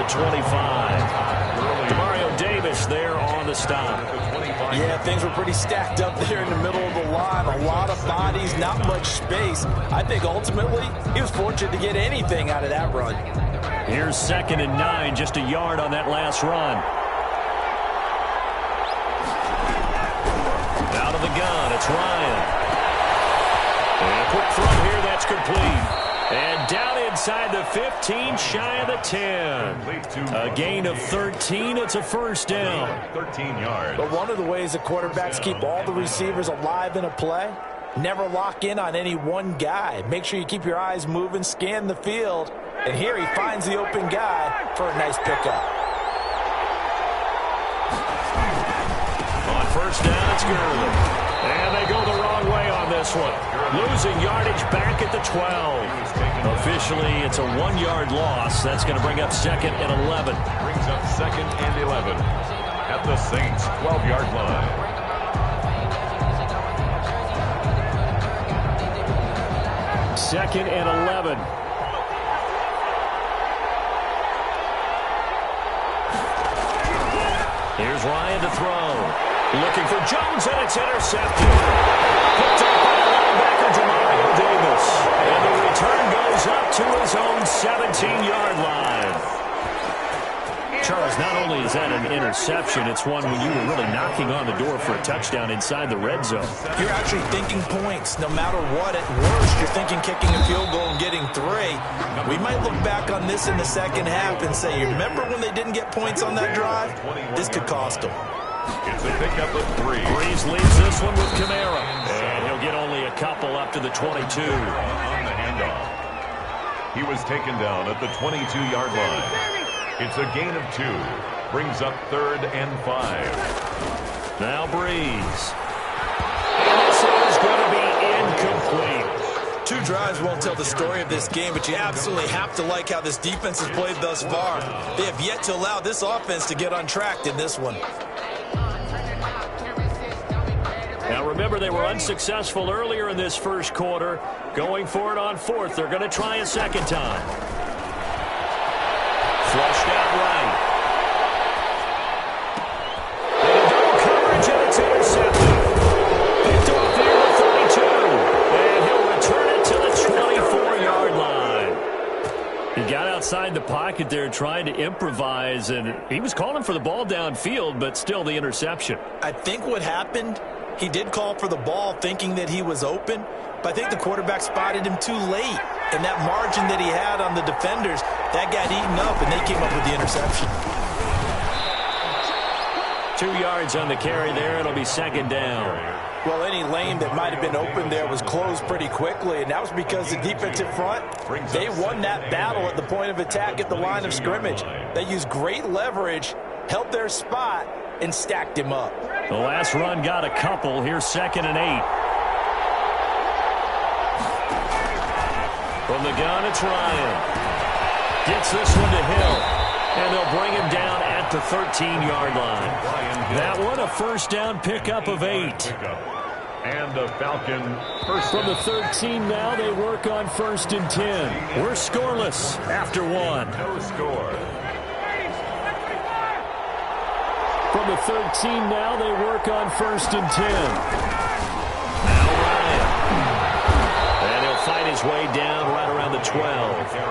the 25. Demario Davis there on the stop. Yeah, things were pretty stacked up there in the middle of the line. A lot of bodies, not much space. I think ultimately he was fortunate to get anything out of that run. Here's 2nd and 9, just a yard on that last run. Out of the gun, it's Ryan. And a quick throw here, that's complete. And down inside the 15, shy of the 10. A gain of 13. It's a first down. 13 yards. But one of the ways the quarterbacks keep all the receivers alive in a play, never lock in on any one guy. Make sure you keep your eyes moving, scan the field. And here he finds the open guy for a nice pickup. On first down, it's Gurley. And they go the wrong way on this one. Losing yardage back at the 12. Officially, it's a 1-yard loss. That's going to bring up 2nd and 11. Brings up 2nd and 11 at the Saints' 12-yard line. Second and 11. Here's Ryan to throw. Looking for Jones, and it's intercepted. Picked up by linebacker Demario Davis. And the return goes up to his own 17-yard line. Charles, not only is that an interception, it's one when you were really knocking on the door for a touchdown inside the red zone. You're actually thinking points. No matter what, at worst, you're thinking kicking a field goal and getting 3. We might look back on this in the second half and say, you remember when they didn't get points on that drive? This could cost them. It's a pickup of 3. Breeze leads this one with Kamara. And he'll get only a couple up to the 22. On the handoff. He was taken down at the 22-yard line. It's a gain of 2. Brings up 3rd and 5. Now Breeze. And this is going to be incomplete. 2 drives won't tell the story of this game, but you absolutely have to like how this defense has played thus far. They have yet to allow this offense to get untracked in this one. Now remember, they were unsuccessful earlier in this first quarter. Going for it on 4th. They're going to try a second time. Flushed out right. And double coverage, and it's intercepted. Picked off near the 32. And he'll return it to the 24-yard line. He got outside the pocket there trying to improvise, and he was calling for the ball downfield, but still the interception. I think what happened, he did call for the ball thinking that he was open, but I think the quarterback spotted him too late. And that margin that he had on the defenders, that got eaten up, and they came up with the interception. 2 yards on the carry there. It'll be 2nd down. Well, any lane that might have been open there was closed pretty quickly, and that was because the defensive front, they won that battle at the point of attack at the line of scrimmage. They used great leverage, held their spot, and stacked him up. The last run got a couple. Here's 2nd and 8. From the gun, it's Ryan. Gets this one to Hill. And they'll bring him down at the 13-yard line. That one, a first down pickup of 8. And a Falcon first. From the 13 now, they work on 1st and 10. We're scoreless after 1. No score. From the 13 now, they work on 1st and 10. Now Ryan. And he'll fight his way down right around the 12.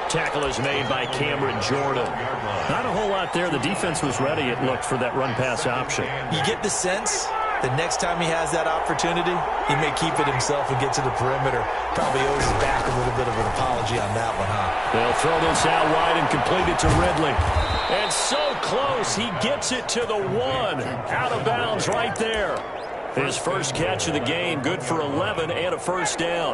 Tackle is made by Cameron Jordan. Not a whole lot there. The defense was ready, it looked, for that run-pass option. You get the sense that next time he has that opportunity, he may keep it himself and get to the perimeter. Probably owes his back a little bit of an apology on that one, huh? They'll throw this out wide and complete it to Ridley. And so close, he gets it to the 1. Out of bounds right there. His first catch of the game, good for 11 and a first down.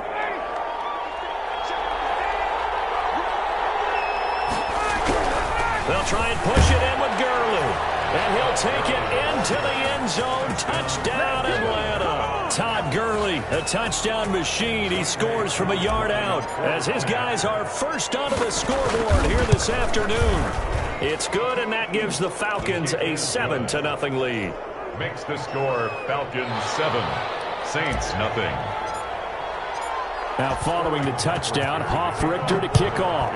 They'll try and push it in with Gurley. And he'll take it into the end zone. Touchdown, Atlanta. Todd Gurley, a touchdown machine. He scores from a yard out as his guys are first onto the scoreboard here this afternoon. It's good, and that gives the Falcons a 7-0 lead. Makes the score Falcons 7, Saints nothing. Now following the touchdown, Hoff Richter to kick off.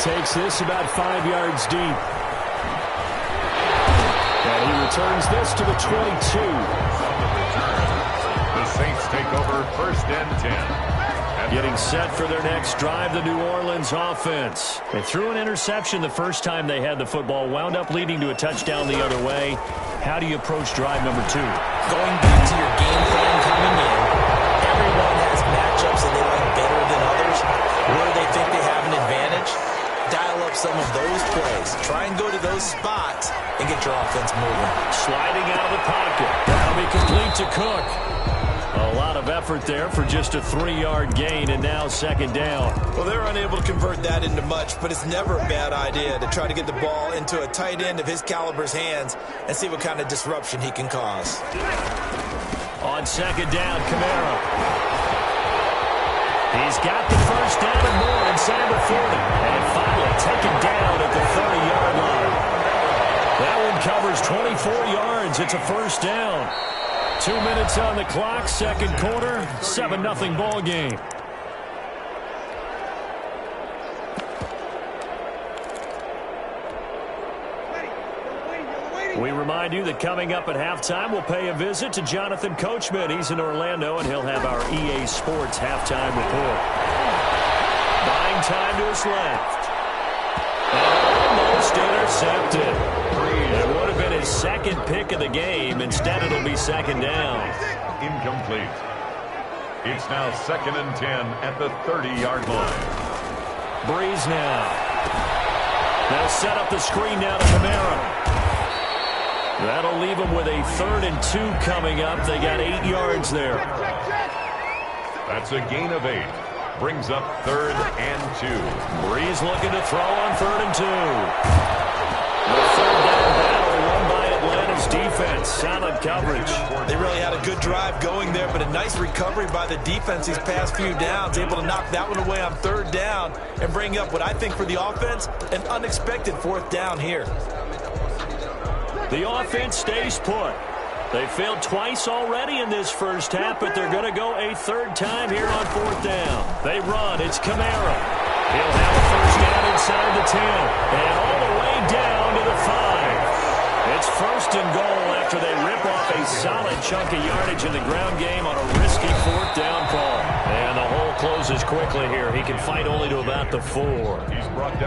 Takes this about 5 yards deep. And he returns this to the 22. The Saints take over 1st and 10. Getting set for their next drive, the New Orleans offense. They threw an interception the first time they had the football, wound up leading to a touchdown the other way. How do you approach drive number 2? Going back to your game plan coming in, everyone has matchups that they like better than others. Where they think they have an advantage, dial up some of those plays. Try and go to those spots and get your offense moving. Sliding out of the pocket. That'll be complete to Cook. A lot of effort there for just a 3-yard gain, and now 2nd down. Well, they're unable to convert that into much, but it's never a bad idea to try to get the ball into a tight end of his caliber's hands and see what kind of disruption he can cause. On 2nd down, Kamara. He's got the first down and more inside the 40. And finally taken down at the 30-yard line. That one covers 24 yards. It's a 1st down. 2 minutes on the clock, 2nd quarter, 7-0 ball game. We remind you that coming up at halftime, we'll pay a visit to Jonathan Coachman. He's in Orlando, and he'll have our EA Sports halftime report. Buying time to his left. And almost intercepted. It would have been his 2nd pick of the game. Instead, it'll be 2nd down. Incomplete. It's now 2nd and 10 at the 30-yard line. Breeze now. They'll set up the screen now to Kamara. That'll leave them with a 3rd and 2 coming up. They got 8 yards there. That's a gain of 8. Brings up 3rd and 2. Breeze looking to throw on 3rd and 2. The 3rd down battle won by Atlanta's defense. Solid coverage. They really had a good drive going there, but a nice recovery by the defense these past few downs. Able to knock that one away on 3rd down and bring up what I think for the offense, an unexpected 4th down here. The offense stays put. They failed twice already in this first half, but they're going to go a 3rd time here on 4th down. They run. It's Kamara. He'll have a 1st down inside the 10. And all the way down to the 5. It's 1st and goal after they rip off a solid chunk of yardage in the ground game on a risky 4th down call. And the hole closes quickly here. He can fight only to about the 4.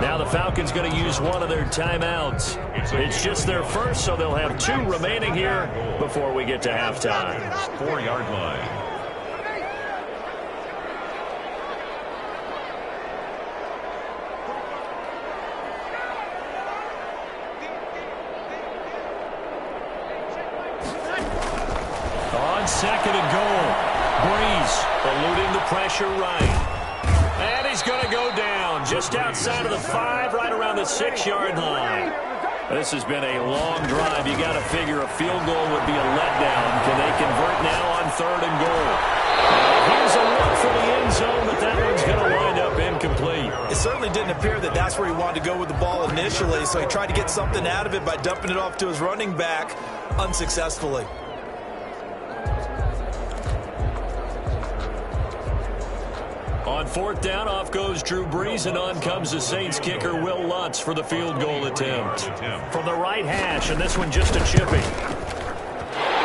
Now the Falcons going to use one of their timeouts. It's just their first, so they'll have 2 remaining here before we get to halftime. 4-yard line. On 2nd and goal, Breeze eluding the pressure right. And he's going to go down just outside of the 5, right around the 6-yard line. This has been a long drive. You got to figure a field goal would be a letdown. Can they convert now on 3rd and goal? Here's a look for the end zone, but that one's going to wind up incomplete. It certainly didn't appear that that's where he wanted to go with the ball initially, so he tried to get something out of it by dumping it off to his running back unsuccessfully. On 4th down, off goes Drew Brees, and on comes the Saints kicker, Will Lutz, for the field goal attempt. From the right hash, and this one just a chippy.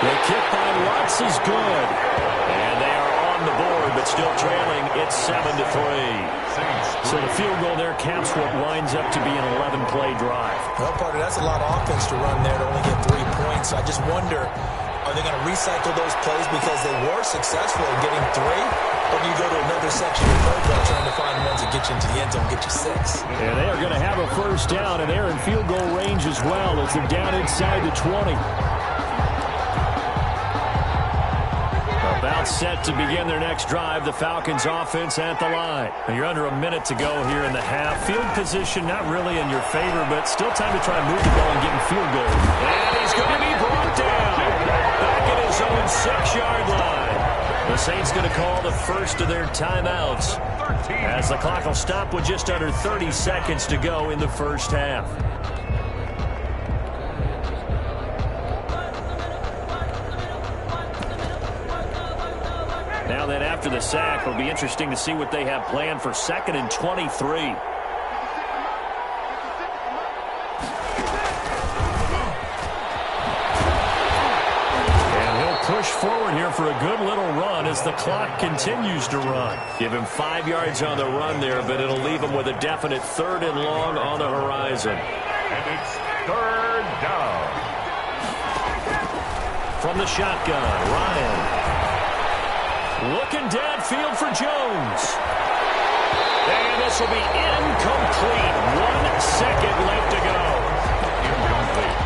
The kick by Lutz is good. And they are on the board, but still trailing. It's 7-3. So the field goal there caps what winds up to be an 11-play drive. Well, partner, that's a lot of offense to run there to only get 3 points. So I just wonder, are they going to recycle those plays because they were successful in getting 3? Or do you go to another section of the football trying to find ones that get you into the end zone, get you 6? And they are going to have a 1st down, and they're in field goal range as well as they're down inside the 20. About set to begin their next drive, the Falcons offense at the line. And you're under a minute to go here in the half. Field position not really in your favor, but still time to try and move the ball and get in field goal. And he's going to be brought down back at his own 6-yard line. The Saints going to call the first of their timeouts as the clock will stop with just under 30 seconds to go in the first half. Now then, after the sack, it'll be interesting to see what they have planned for 2nd and 23. push forward here for a good little run as the clock continues to run. Give him 5 yards on the run there, but it'll leave him with a definite 3rd and long on the horizon. And it's 3rd down. From the shotgun, Ryan. Looking downfield for Jones. And this will be incomplete. 1 second left to go. Incomplete.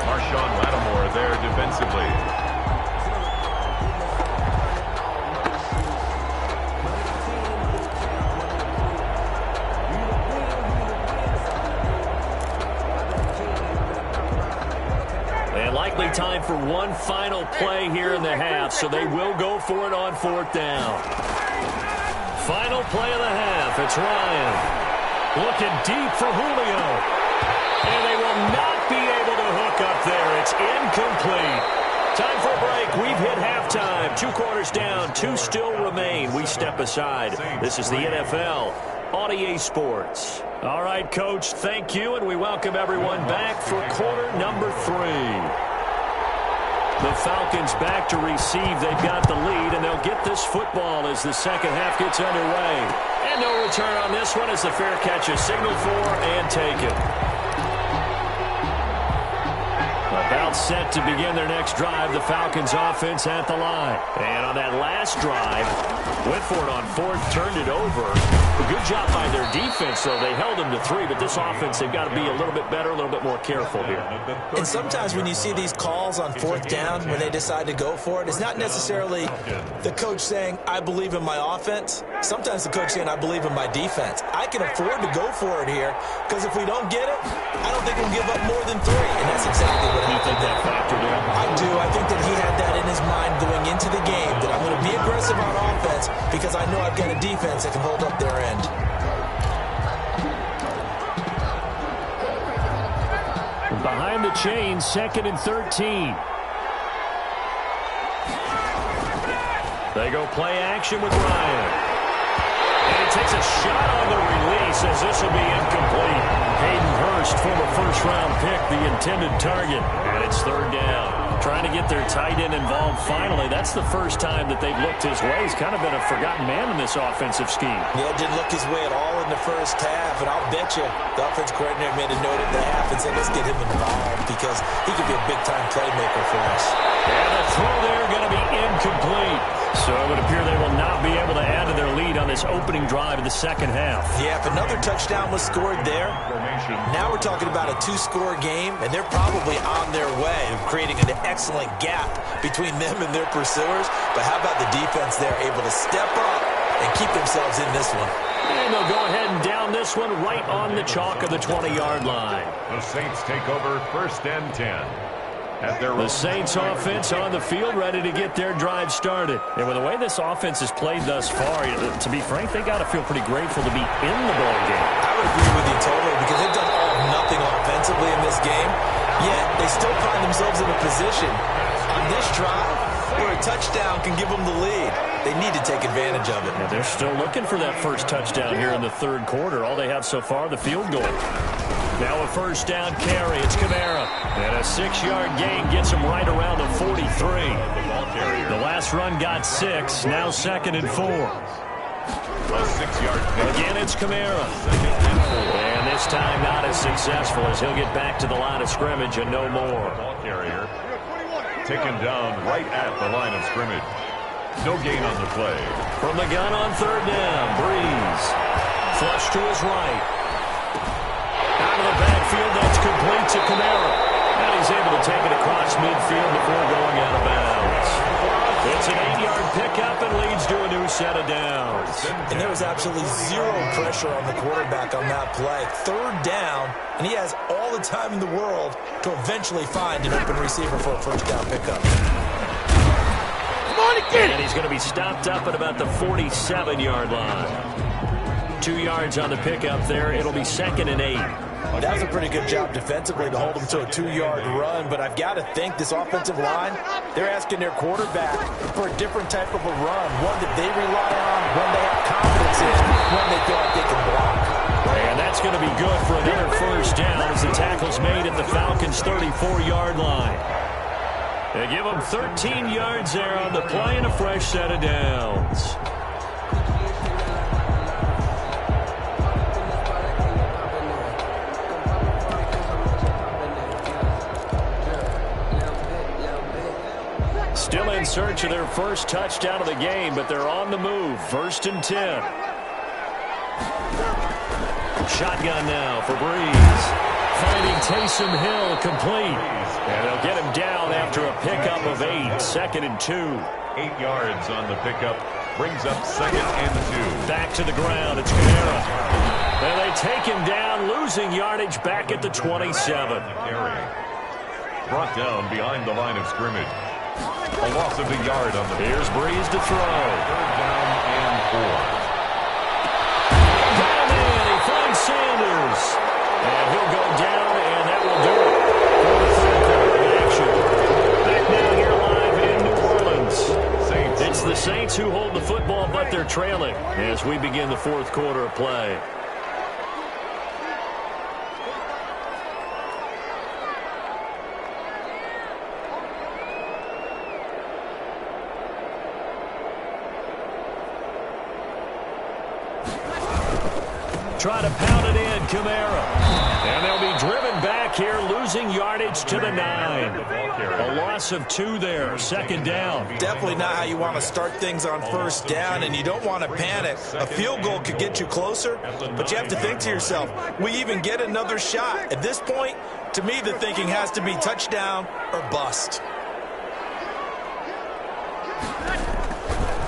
Marshawn Lattimore there defensively. And likely time for one final play here in the half, so they will go for it on 4th down. Final play of the half. It's Ryan. Looking deep for Julio. And they will not be able to hook up there. It's incomplete. Time for a break. We've hit halftime. 2 quarters down. 2 still remain. We step aside. This is the NFL on EA Sports. All right, Coach, thank you, and we welcome everyone back for quarter number 3. The Falcons back to receive. They've got the lead, and they'll get this football as the second half gets underway. And no return on this one as the fair catch is signaled for and taken. About set to begin their next drive, the Falcons offense at the line. And on that last drive, went for it on 4th, turned it over. A good job by their defense, though. They held them to 3, but this offense, they've got to be a little bit better, a little bit more careful here. And sometimes when you see these calls on 4th down, when they decide to go for it, it's not necessarily the coach saying, I believe in my offense. Sometimes the coach saying, I believe in my defense. I can afford to go for it here, because if we don't get it, I don't think we'll give up more than 3. And that's exactly what happened. You think that factored in? I do. I think that he had that in his mind going into the game, that I'm going to be aggressive on offense because I know I've got a defense that can hold up their end. Behind the chain, 2nd and 13. They go play action with Ryan. And he takes a shot on the release as this will be incomplete. Hayden Hurst, former first-round pick, the intended target. And it's 3rd down. Trying to get their tight end involved finally. That's the first time that they've looked his way. He's kind of been a forgotten man in this offensive scheme. Yeah, didn't look his way at all in the first half. And I'll bet you the offense coordinator made a note of the half and said, let's get him involved because he could be a big-time playmaker for us. And the throw there going to be incomplete. So it would appear they will not be able to add to their lead on this opening drive of the second half. Yeah, if another touchdown was scored there, now we're talking about a 2-score game, and they're probably on their way of creating an excellent gap between them and their pursuers. But how about the defense there, able to step up and keep themselves in this one? And they'll go ahead and down this one right on the chalk of the 20-yard line. The Saints take over 1st and 10. The Saints offense on the field ready to get their drive started. And with the way this offense has played thus far, to be frank, they got to feel pretty grateful to be in the ball game. I would agree with you totally because they've done all or nothing offensively in this game, yet they still find themselves in a position on this drive where a touchdown can give them the lead. They need to take advantage of it. Yeah, they're still looking for that first touchdown here in the 3rd quarter. All they have so far, the field goal. Now a 1st down carry. It's Kamara. And a 6-yard gain gets him right around the 43. The last run got 6. Now 2nd and 4. A 6-yard pick. Again, it's Kamara. And this time not as successful as he'll get back to the line of scrimmage and no more. Ball carrier taken down right at the line of scrimmage. No gain on the play. From the gun on 3rd down, Breeze. Flush to his right. Out of the backfield, that's complete to Kamara. And he's able to take it across midfield before going out of bounds. It's an 8-yard pickup and leads to a new set of downs. And there was absolutely zero pressure on the quarterback on that play. 3rd down, and he has all the time in the world to eventually find an open receiver for a 1st down pickup. And he's going to be stopped up at about the 47-yard line. 2 yards on the pickup there. It'll be 2nd and 8. That was a pretty good job defensively to hold him to a 2-yard run, but I've got to think this offensive line, they're asking their quarterback for a different type of a run, one that they rely on, one they have confidence in, one they feel like they can block. And that's going to be good for another 1st down as the tackle's made at the Falcons' 34-yard line. They give him 13 yards there on the play and a fresh set of downs. Still in search of their first touchdown of the game, but they're on the move. 1st and 10. Shotgun now for Breeze. Finding Taysom Hill complete. And they'll get him down after a pickup of 8. 2nd and 2. 8 yards on the pickup. Brings up 2nd and 2. Back to the ground. It's Kamara. And they take him down, losing yardage back at the 27. Brought down behind the line of scrimmage. A loss of a yard on the... Here's Breeze to throw. 3rd down and 4. Down in, he finds Sanders. And he'll go down, and that will do it for the 3rd quarter of action. Back now here live in New Orleans. It's the Saints who hold the football, but they're trailing as we begin the 4th quarter of play. Try to pound it in, Kamara. And they'll be driven back here, losing yardage to the 9. A loss of 2 there, 2nd down. Definitely not how you want to start things on 1st down, and you don't want to panic. A field goal could get you closer, but you have to think to yourself, we even get another shot. At this point, to me, the thinking has to be touchdown or bust.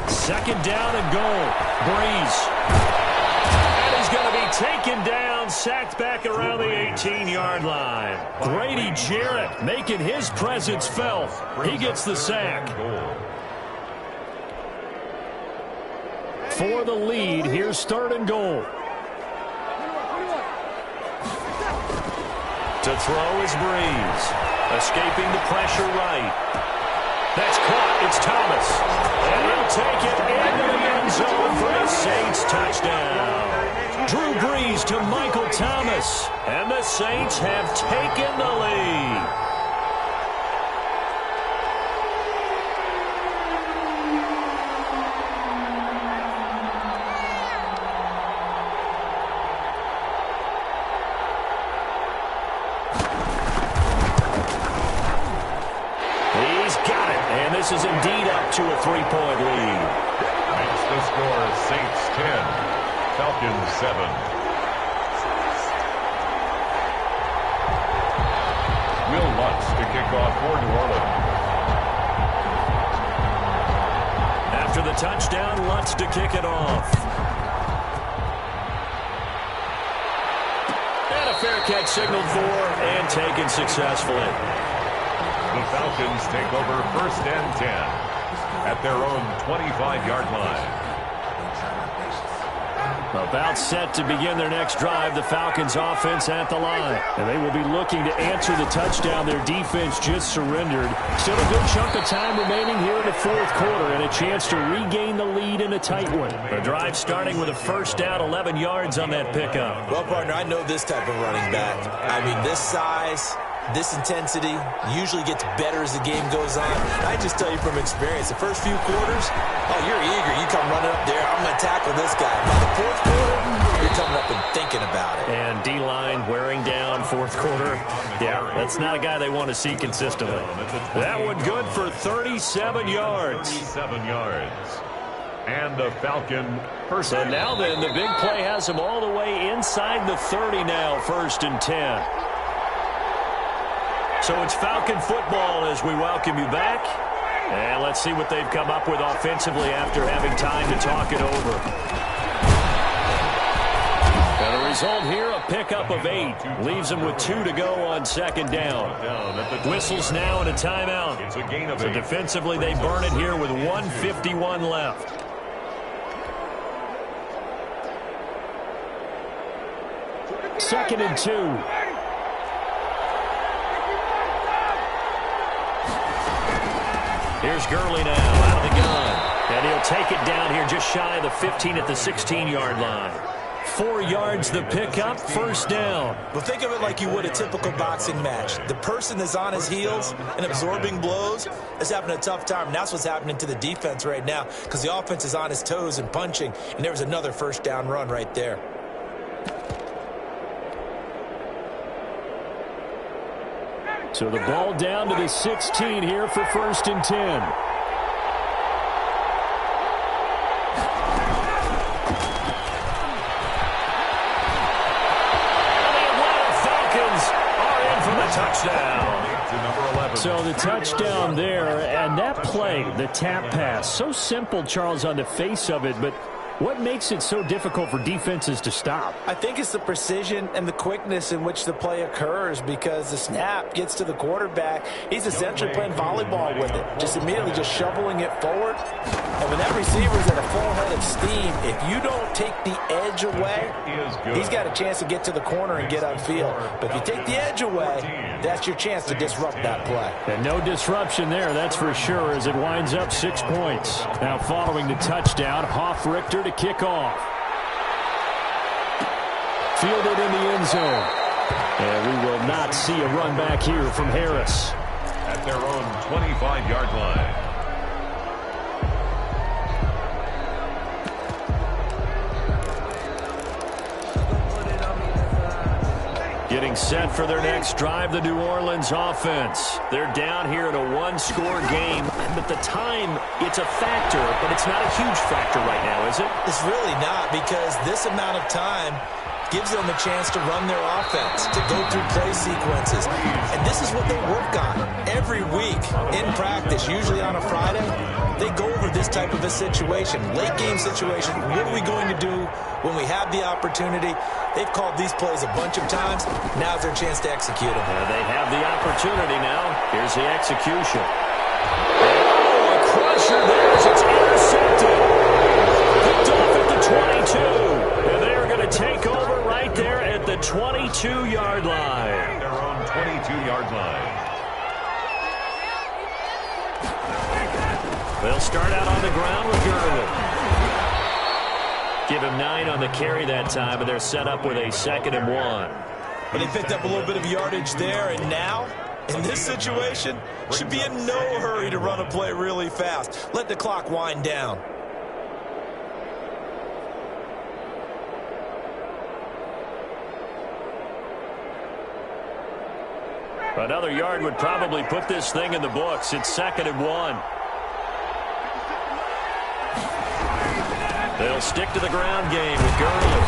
2nd down and goal. Breeze. Going to be taken down, sacked back around the 18-yard line. Grady Jarrett making his presence felt. He gets the sack. For the lead, here's 3rd and goal. To throw is Breeze. Escaping the pressure right. That's caught. It's Thomas. And he'll take it into the end zone for the Saints touchdown. Drew Brees to Michael Thomas. And the Saints have taken the lead. He's got it. And this is indeed up to a 3-point lead. Makes the score Saints 10. Falcons 7. Will Lutz to kick off for New Orleans. After the touchdown, Lutz to kick it off. And a fair catch signaled for and taken successfully. The Falcons take over 1st and 10 at their own 25-yard line. About set to begin their next drive, the Falcons offense at the line. And they will be looking to answer the touchdown their defense just surrendered. Still a good chunk of time remaining here in the 4th quarter and a chance to regain the lead in a tight one. The drive starting with a 1st down, 11 yards on that pickup. Well, partner, I know this type of running back. I mean, this size, this intensity usually gets better as the game goes on. I just tell you from experience, the first few quarters, oh, you're eager. You come running up there, I'm going to tackle this guy. By the 4th quarter, you're coming up and thinking about it. And D-line wearing down 4th quarter. Yeah, that's not a guy they want to see consistently. That one good for 37 yards. 37 yards. And the Falcon first. So now then, the big play has him all the way inside the 30 now, 1st and 10. So it's Falcon football as we welcome you back. And let's see what they've come up with offensively after having time to talk it over. And the result here, a pickup of 8. Leaves them with 2 to go on 2nd down. Whistles now and a timeout. It's a gain of 8. So defensively, they burn it here with 1:51 left. Second and 2. Here's Gurley now out of the gun. And he'll take it down here just shy of the 15 at the 16-yard line. 4 yards the pickup, first down. Well, think of it like you would a typical boxing match. The person that's on his heels and absorbing blows is having a tough time. And that's what's happening to the defense right now because the offense is on his toes and punching. And there was another first down run right there. So the ball down to the 16 here for 1st and 10. Touchdown. So the touchdown there, and that play, the tap pass, so simple, Charles, on the face of it, but what makes it so difficult for defenses to stop? I think it's the precision and the quickness in which the play occurs because the snap gets to the quarterback. He's essentially playing volleyball with it, just immediately just shoveling it forward. And when that receiver's at a full head of steam, if you don't take the edge away, he's got a chance to get to the corner and get upfield. But if you take the edge away, that's your chance to disrupt that play. And no disruption there, that's for sure, as it winds up 6 points. Now following the touchdown, Hoff-Richter to kick off. Fielded in the end zone. And we will not see a run back here from Harris. At their own 25-yard line. Getting set for their next drive, the New Orleans offense. They're down here in a one-score game, but the time, it's a factor, but it's not a huge factor right now, is it? It's really not, because this amount of time gives them a chance to run their offense, to go through play sequences. And this is what they work on every week in practice, usually on a Friday. They go over this type of a situation, late game situation. What are we going to do when we have the opportunity? They've called these plays a bunch of times. Now's their chance to execute them. They have the opportunity now. Here's the execution. Oh, a crusher there as it's intercepted. Picked off at the 22. And they're going to take over right there at the 22-yard line. Their own 22-yard line. They'll start out on the ground with Gurley. Give him 9 on the carry that time, but they're set up with a 2nd and 1. But he picked up a little bit of yardage there, and now, in this situation, should be in no hurry to run a play really fast. Let the clock wind down. Another yard would probably put this thing in the books. It's 2nd and 1. They'll stick to the ground game with Gurley.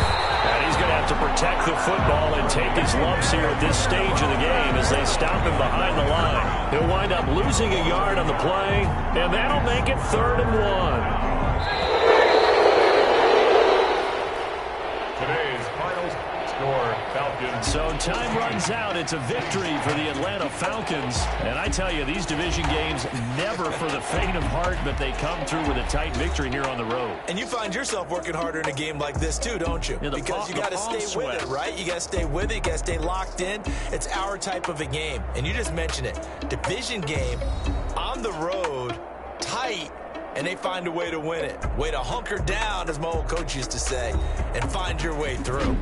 And he's going to have to protect the football and take his lumps here at this stage of the game as they stop him behind the line. He'll wind up losing a yard on the play, and that'll make it 3rd and 1. Today's final score, Falcons. So time runs out. It's a victory for the Atlanta Falcons. And I tell you, these division games never for the faint of heart, but they come through with a tight victory here on the road. And you find yourself working harder in a game like this too, don't you? Yeah, because you got to stay with it, right? You got to stay with it. You got to stay locked in. It's our type of a game. And you just mentioned it. Division game on the road, tight, and they find a way to win it. Way to hunker down, as my old coach used to say, and find your way through.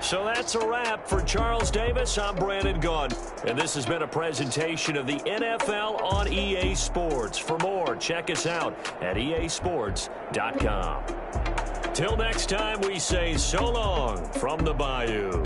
So that's a wrap for Charles Davis. I'm Brandon Gaudin. And this has been a presentation of the NFL on EA Sports. For more, check us out at easports.com. Till next time, we say so long from the Bayou.